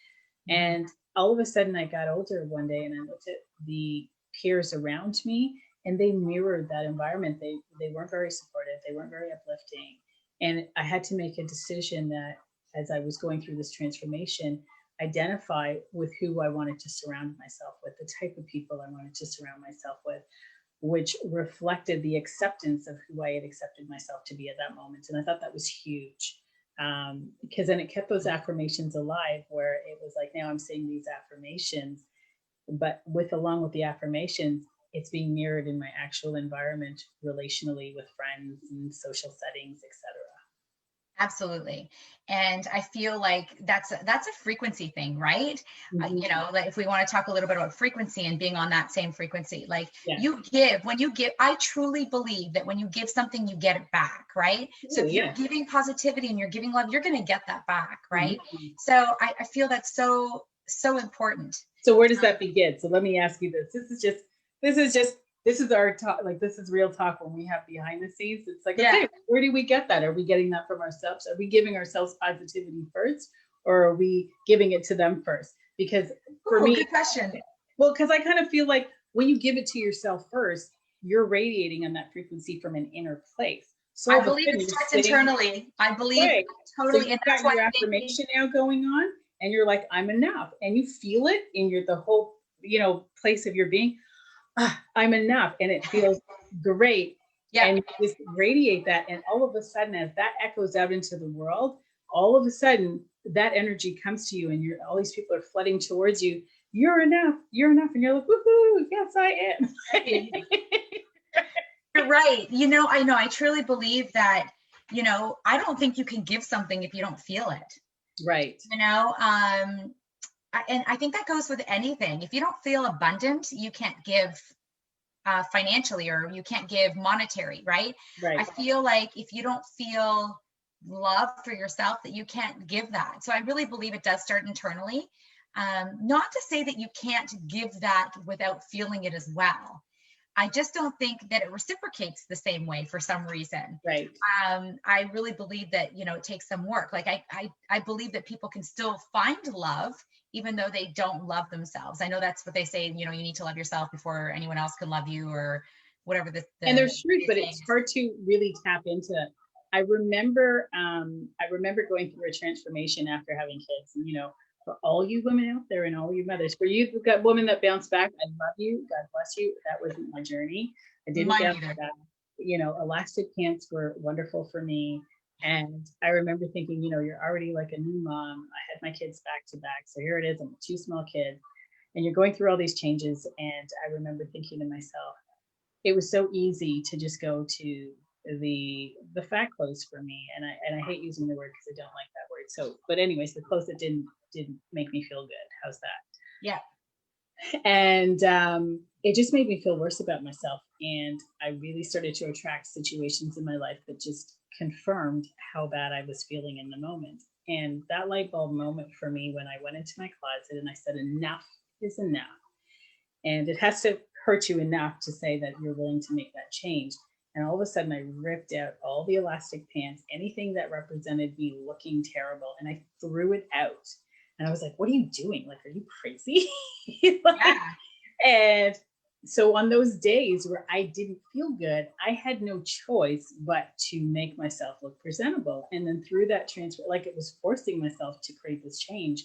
And all of a sudden I got older one day and I looked at the peers around me and they mirrored that environment. They weren't very supportive. They weren't very uplifting. And I had to make a decision that as I was going through this transformation, identify with who I wanted to surround myself with, the type of people I wanted to surround myself with, which reflected the acceptance of who I had accepted myself to be at that moment. And I thought that was huge, because then it kept those affirmations alive, where it was like, now I'm saying these affirmations, but along with the affirmations, it's being mirrored in my actual environment, relationally with friends and social settings, etc. Absolutely. And I feel like that's a frequency thing, right? You know, like if we want to talk a little bit about frequency and being on that same frequency, like when you give, I truly believe that when you give something, you get it back, right? So if you're giving positivity and you're giving love, you're going to get that back, right? So I feel that's so important. So where does that begin? So let me ask you this. This is our talk. Like, this is real talk when we have behind the scenes. It's like, okay, where do we get that? Are we getting that from ourselves? Are we giving ourselves positivity first, or are we giving it to them first? Because for me, good question. Well, because I kind of feel like when you give it to yourself first, you're radiating on that frequency from an inner place. So I believe it starts internally. I believe totally. So you've got your affirmation now going on, and you're like, I'm enough, and you feel it in the whole, you know, place of your being. I'm enough, and it feels great. And you just radiate that, and all of a sudden, as that echoes out into the world, all of a sudden that energy comes to you, and all these people are flooding towards you. You're enough, and you're like, woohoo, yes, I am. You're right. You know, I truly believe that, you know, I don't think you can give something if you don't feel it. Right. You know, and I think that goes with anything. If you don't feel abundant, you can't give financially, or you can't give monetary, right? I feel like if you don't feel love for yourself, that you can't give that. So I really believe it does start internally. Not to say that you can't give that without feeling it as well. I just don't think that it reciprocates the same way for some reason. Right. I really believe that, you know, it takes some work. Like I believe that people can still find love even though they don't love themselves. I know that's what they say, you know, you need to love yourself before anyone else can love you, or whatever. And there's truth, but it's hard to really tap into. I remember going through a transformation after having kids, and, you know, for all you women out there and all you mothers, for you got women that bounce back, I love you. God bless you. That wasn't my journey. I didn't bounce back. You know, elastic pants were wonderful for me. And I remember thinking, you know, you're already like a new mom. I had my kids back to back. So here it is. I'm with 2 small kids, and you're going through all these changes. And I remember thinking to myself, it was so easy to just go to the fat clothes for me. And I hate using the word because I don't like that word. So, but anyways, the clothes that didn't make me feel good. How's that? Yeah. And it just made me feel worse about myself. And I really started to attract situations in my life that just confirmed how bad I was feeling in the moment. And that light bulb moment for me, when I went into my closet and I said, enough is enough. And it has to hurt you enough to say that you're willing to make that change. And all of a sudden I ripped out all the elastic pants, anything that represented me looking terrible, and I threw it out. And I was like, what are you doing? Like, are you crazy? Like, Yeah. and so on those days where I didn't feel good, I had no choice but to make myself look presentable. And then through that transfer, like it was forcing myself to create this change.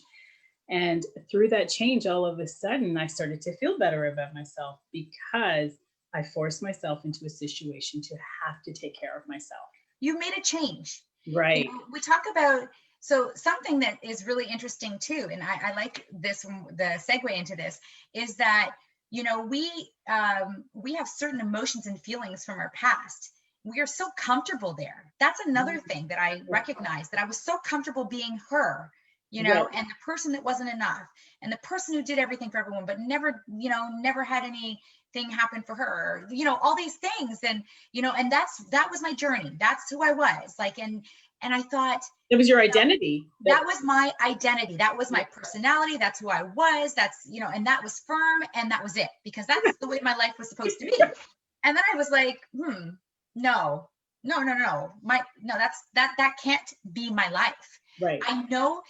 And through that change, all of a sudden, I started to feel better about myself because I forced myself into a situation to have to take care of myself. You made a change. Right. We talk about, so something that is really interesting too, and I like this, the segue into this, is that, we have certain emotions and feelings from our past. We are so comfortable there. That's another thing that I recognized, that I was so comfortable being her, and the person that wasn't enough, and the person who did everything for everyone, but never, never had anything happen for her, all these things. And, and that was my journey. That's who I was like. And I thought it was your identity. That was my identity. That was my personality. That's who I was. That's, and that was firm, and that was it, because that's the way my life was supposed to be. And then I was like, no, that can't be my life. Right. I know,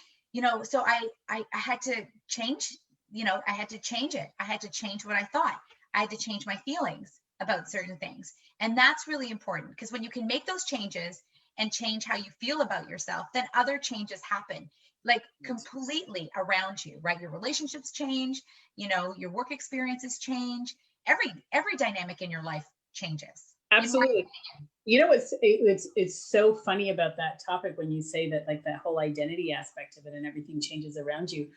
so I had to change, I had to change it. I had to change what I thought. I had to change my feelings about certain things. And that's really important, because when you can make those changes and change how you feel about yourself, then other changes happen, like completely around you, right? Your relationships change, your work experiences change, every dynamic in your life changes. Absolutely. It's so funny about that topic when you say that, like, that whole identity aspect of it and everything changes around you.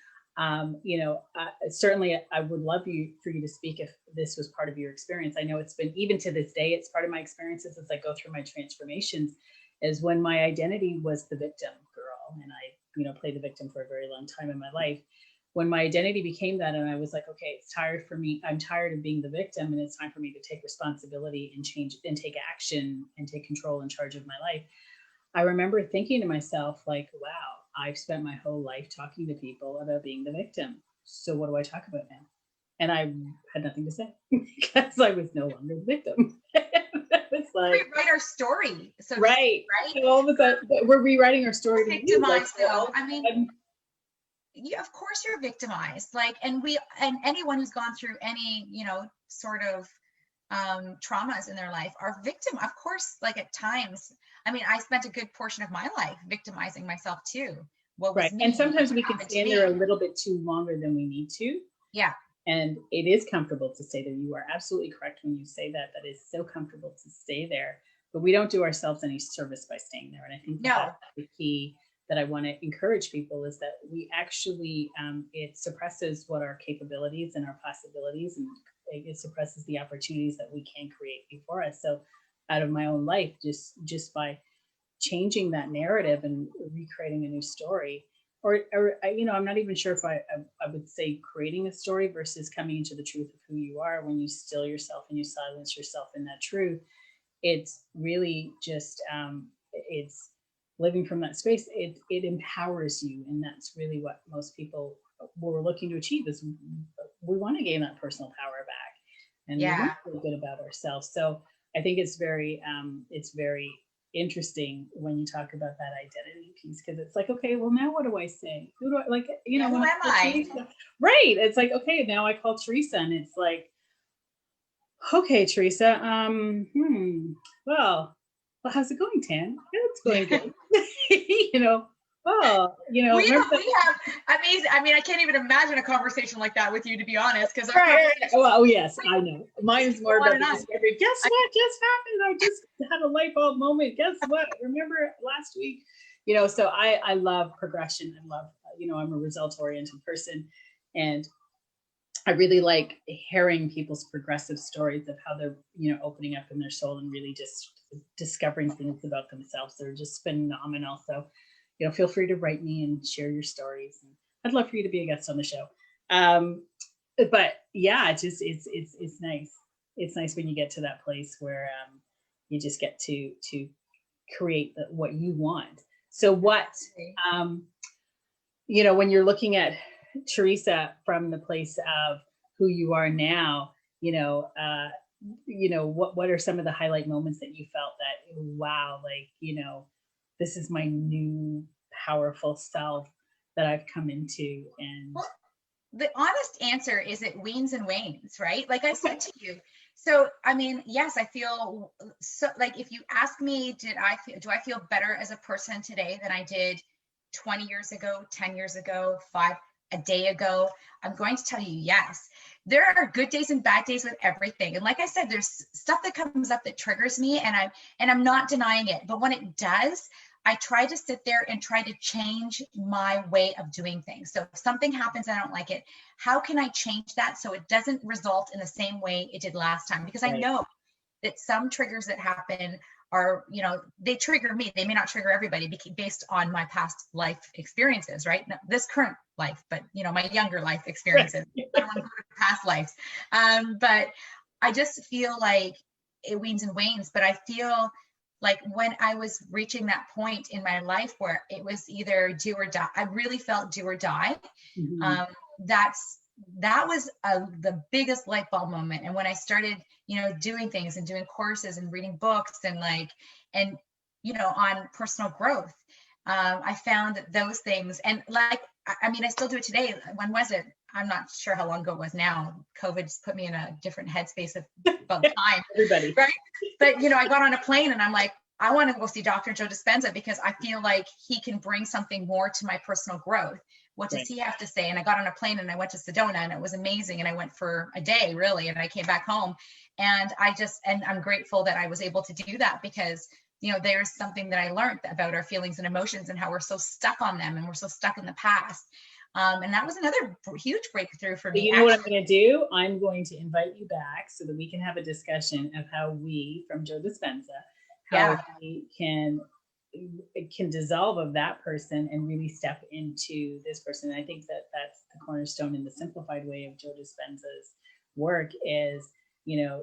Certainly I would love for you to speak if this was part of your experience. I know it's been, even to this day, it's part of my experiences as I go through my transformations, is when my identity was the victim girl. And I, played the victim for a very long time in my life. When my identity became that, and I was like, okay, it's tired for me. I'm tired of being the victim, and it's time for me to take responsibility and change and take action and take control and charge of my life. I remember thinking to myself, like, wow, I've spent my whole life talking to people about being the victim. So what do I talk about now? And I had nothing to say because I was no longer the victim. It's like, rewrite our story. So right. So all of a sudden, we're rewriting our story. Victimized, though. I mean, yeah, of course you're victimized. Like, and anyone who's gone through any, sort of traumas in their life are victim. Of course, like at times, I mean, I spent a good portion of my life victimizing myself too. Right. And sometimes we can stand there a little bit too longer than we need to. Yeah. And it is comfortable to stay there. You are absolutely correct when you say that. That is so comfortable to stay there, but we don't do ourselves any service by staying there. And I think that's the key that I want to encourage people, is that we actually, it suppresses what our capabilities and our possibilities, and it suppresses the opportunities that we can create before us. So out of my own life, just by changing that narrative and recreating a new story, or I'm not even sure if I would say creating a story versus coming into the truth of who you are. When you still yourself and you silence yourself in that truth, it's really just, it's living from that space. It empowers you. And that's really what most people, what we're looking to achieve, is we want to gain that personal power back, and we want to feel good about ourselves. So I think it's very interesting when you talk about that identity piece, because it's like, okay, well, now what do I say? Who do I, like, who am I? Theresa, right. It's like, okay, now I call Theresa, and it's like, okay, Theresa, well, how's it going, Tan? It's going good. We have, I mean, I can't even imagine a conversation like that with you, to be honest, because well, yes, I know. Mine's more about the discovery. Guess what just happened? I just had a light bulb moment. Guess what? Remember last week? So I love progression. I love, I'm a results-oriented person, and I really like hearing people's progressive stories of how they're, opening up in their soul and really just discovering things about themselves. They're just phenomenal. So, feel free to write me and share your stories. And I'd love for you to be a guest on the show. But yeah, it's nice. It's nice when you get to that place where you just get to create what you want. So what, when you're looking at Theresa from the place of who you are now, what are some of the highlight moments that you felt that, wow, like, this is my new powerful self that I've come into? And Well, the honest answer is it weans and wanes, right? Like I said to you. So, I mean, yes, I feel so, like, if you ask me, do I feel better as a person today than I did 20 years ago, 10 years ago, a day ago? I'm going to tell you, yes. There are good days and bad days with everything. And like I said, there's stuff that comes up that triggers me, and I'm not denying it. But when it does, I try to sit there and try to change my way of doing things. So if something happens, I don't like it, how can I change that so it doesn't result in the same way it did last time? Because I right, know that some triggers that happen are, they trigger me. They may not trigger everybody based on my past life experiences, right? Now, this current life, but my younger life experiences. I don't want to go to past lives. But I just feel like it weans and wanes. But I feel like when I was reaching that point in my life where it was either do or die, I really felt do or die. Mhm. That was the biggest light bulb moment. And when I started, doing things and doing courses and reading books and on personal growth, I found that those things, and like, I mean, I still do it today. When was it? I'm not sure how long ago it was now. COVID's put me in a different headspace about time. Everybody. Right. But, I got on a plane and I'm like, I want to go see Dr. Joe Dispenza because I feel like he can bring something more to my personal growth. What does Right. he have to say? And I got on a plane and I went to Sedona and it was amazing. And I went for a day really. And I came back home and I'm grateful that I was able to do that because, there's something that I learned about our feelings and emotions and how we're so stuck on them and we're so stuck in the past. And that was another huge breakthrough for But me. you know what I'm going to do? I'm going to invite you back so that we can have a discussion of how we, from Joe Dispenza, how Yeah. we can dissolve of that person and really step into this person. And I think that that's the cornerstone in the simplified way of Joe Dispenza's work is,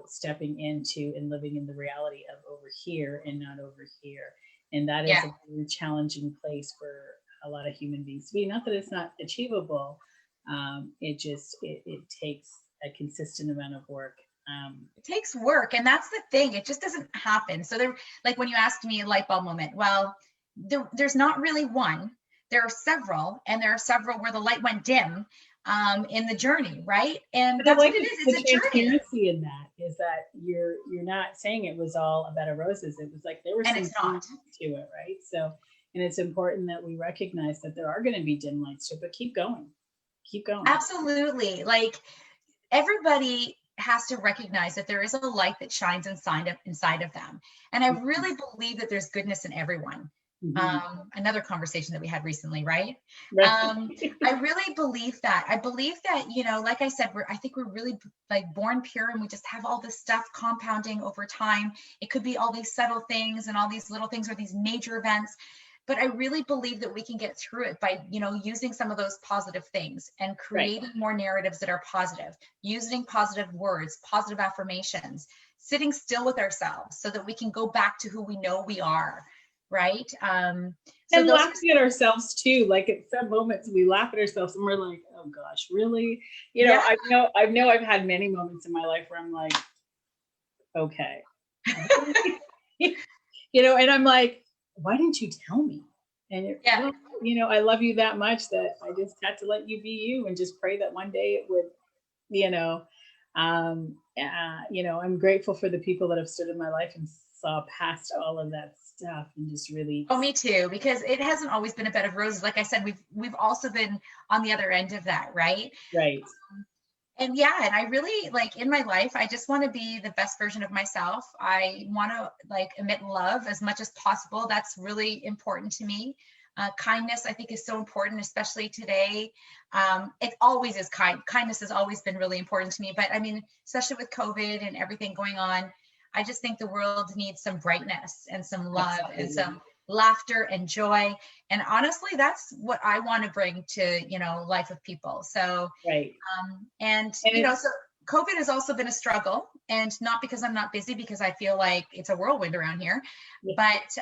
stepping into and living in the reality of over here and not over here. And that is Yeah. a very challenging place for a lot of human beings to be. Not that it's not achievable. It takes a consistent amount of work. It takes work, and that's the thing. It just doesn't happen. So like when you asked me a light bulb moment, well, there's not really one. There are several, and there are several where the light went dim in the journey, right? And But I that's like what it is. the It's a journey, transparency in that is that you're not saying it was all a bed of roses. It was like there were and some it's not. to it, right? So, and it's important that we recognize that there are going to be dim lights to it, but keep going, keep going. Absolutely. Like everybody has to recognize that there is a light that shines inside of them. And I really believe that there's goodness in everyone. Mm-hmm. Another conversation that we had recently, right? Right. I really believe that. I believe that, like I said, I think we're really like born pure and we just have all this stuff compounding over time. It could be all these subtle things and all these little things or these major events. But I really believe that we can get through it by, using some of those positive things and Right. creating more narratives that are positive, using positive words, positive affirmations, sitting still with ourselves so that we can go back to who we know we are. Right. So And those laughing at ourselves too. Like at some moments we laugh at ourselves and we're like, oh gosh, really? Yeah. I've had many moments in my life where I'm like, okay. And I'm like, why didn't you tell me? And Yeah. I love you that much that I just had to let you be you and just pray that one day it would, I'm grateful for the people that have stood in my life and saw past all of that stuff and just really. Oh, me too, because it hasn't always been a bed of roses. Like I said, we've also been on the other end of that, right? Right. And yeah, and I really like in my life, I just want to be the best version of myself. I want to like emit love as much as possible. That's really important to me. Kindness, I think, is so important, especially today. It always is kindness has always been really important to me. But I mean, especially with COVID and everything going on, I just think the world needs some brightness and some love and some laughter and joy. And honestly, that's what I want to bring to, life of people. So, right. So COVID has also been a struggle, and not because I'm not busy, because I feel like it's a whirlwind around here, but,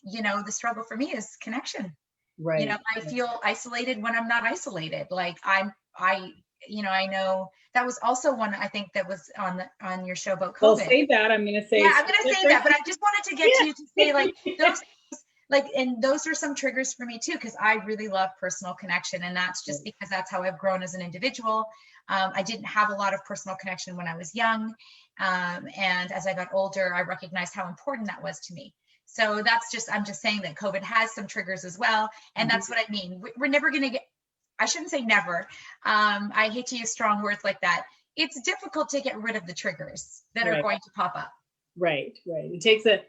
the struggle for me is connection. Right. I feel isolated when I'm not isolated. Like I I know that was also one, I think, that was on your show about Well, COVID. say that. I'm going to say. Yeah, I'm going to say that, but I just wanted to get to you to say like those, like, and those are some triggers for me too, because I really love personal connection, and that's just because that's how I've grown as an individual. I didn't have a lot of personal connection when I was young, and as I got older, I recognized how important that was to me. So I'm just saying that COVID has some triggers as well, and that's what I mean. We're never going to get. I shouldn't say never. I hate to use strong words like that. It's difficult to get rid of the triggers that are going to pop up. Right. It takes a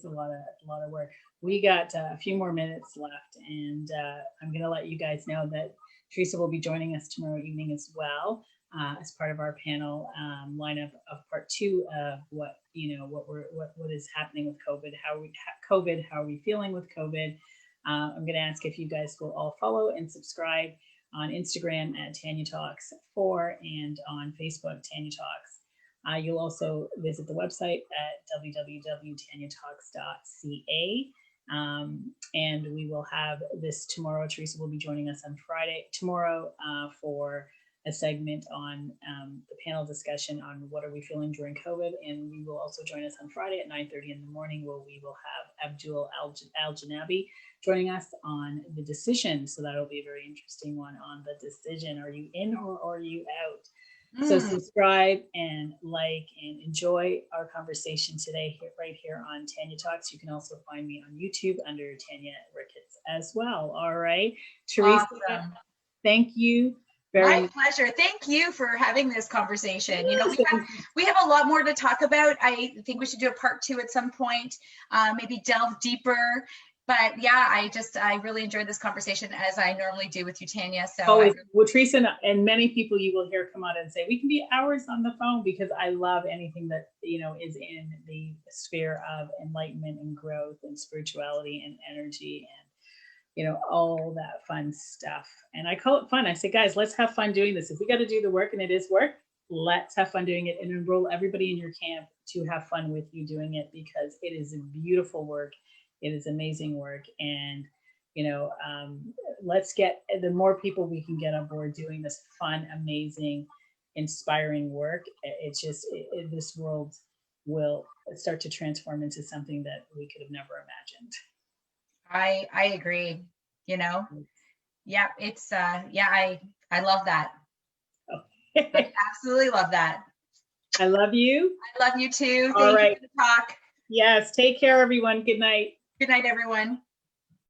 lot of work. We got a few more minutes left, and I'm going to let you guys know that Theresa will be joining us tomorrow evening as well, as part of our panel lineup of part 2 of what is happening with COVID, how are we feeling with COVID. I'm going to ask if you guys will all follow and subscribe on Instagram at Tanya Talks 4 and on Facebook, Tanya Talks. You'll also visit the website at www.tanyatalks.ca. And we will have this tomorrow. Theresa will be joining us on tomorrow for a segment on the panel discussion on what are we feeling during COVID. And we will also join us on Friday at 9:30 in the morning, where we will have Abdul Al-Janabi joining us on the decision. So that'll be a very interesting one on the decision. Are you in or are you out? So subscribe and like and enjoy our conversation today right here on Tanya Talks. You can also find me on YouTube under Tanya Ricketts as well. All right, Theresa, awesome. Thank you. My pleasure. Thank you for having this conversation. We have a lot more to talk about. I think we should do a part 2 at some point, maybe delve deeper. But yeah, I really enjoyed this conversation, as I normally do with you, Tanya. So well, Theresa and many people you will hear come out and say we can be hours on the phone, because I love anything that is in the sphere of enlightenment and growth and spirituality and energy and all that fun stuff. And I call it fun. I say, guys, let's have fun doing this. If we got to do the work, and it is work, let's have fun doing it and enroll everybody in your camp to have fun with you doing it, because it is a beautiful work. It is amazing work. And, let's get the more people we can get on board doing this fun, amazing, inspiring work. It's just, this world will start to transform into something that we could have never imagined. I agree. Yeah, it's I love that. I absolutely love that. I love you. I love you too. Thank you for the talk. Yes, take care, everyone. Good night. Good night, everyone.